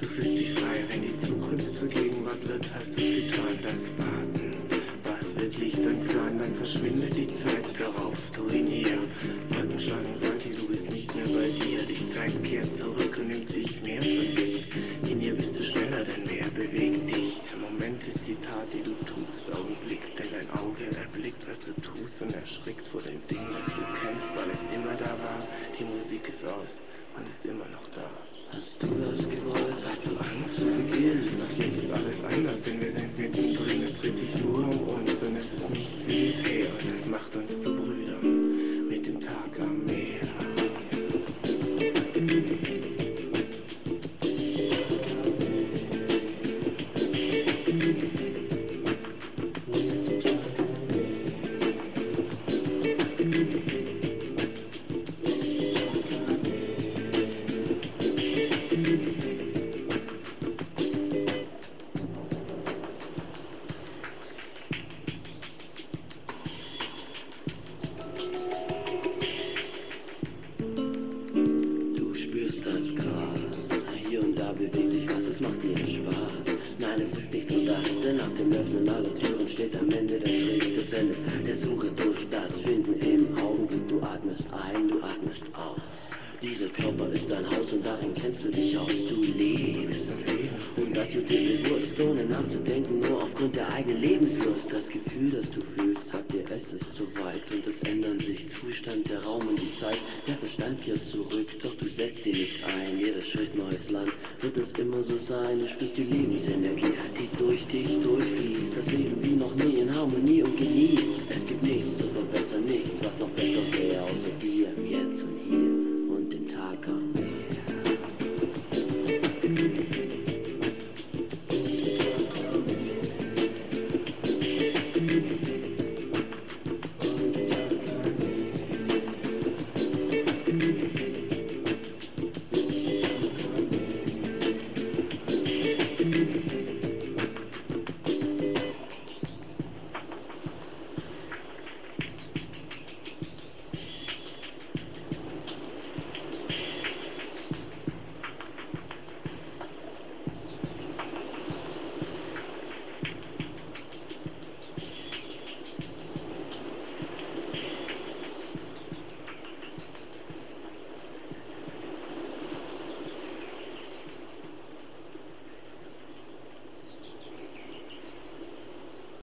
Du fühlst dich frei, wenn die Zukunft zur Gegenwart wird, hast du's getan, das Warten. Was wird Licht und Plan, dann verschwindet die Zeit, darauf du in ihr. Wolken schlagen solche, du bist nicht mehr bei dir. Die Zeit kehrt zurück und nimmt sich mehr von sich. In ihr bist du schneller, denn mehr bewegt dich. Der Moment ist die Tat, die du tust. Augenblick, denn dein Auge erblickt, was du tust und erschrickt vor dem Ding, das du kennst, weil es immer da war. Die Musik ist aus und ist immer noch da. Hast du das gewollt? Hast du Angst zu Beginn? Doch jetzt ist alles anders, denn wir sind mittendrin. Es dreht sich nur um uns und es ist nichts wie bisher. Und es macht uns zu Brüdern mit dem Tag am Meer. Bewegt sich was, es macht dir Spaß. Nein, es ist nicht nur das, denn nach dem Öffnen aller Türen steht am Ende der Trick des Endes, der Suche durch das Finden im Augenblick. Du atmest ein, du atmest aus. Dieser Körper ist dein Haus und darin kennst du dich aus. Du lebst und das wird dir bewusst, ohne nachzudenken, nur aufgrund der eigenen Lebenslust. Das Gefühl, das du fühlst, sagt dir, es ist zu weit und es ändern sich Zustand, der Raum und die Zeit. Der Verstand kehrt zurück, doch du setzt dir nicht ein. Jeder Schritt neues Land, wird es immer so sein. Du spürst die Lebensenergie, die durch dich durchfließt. Das Leben wie noch nie in Harmonie und genießt. Es gibt nichts zu verbessern, nichts, was noch besser wird.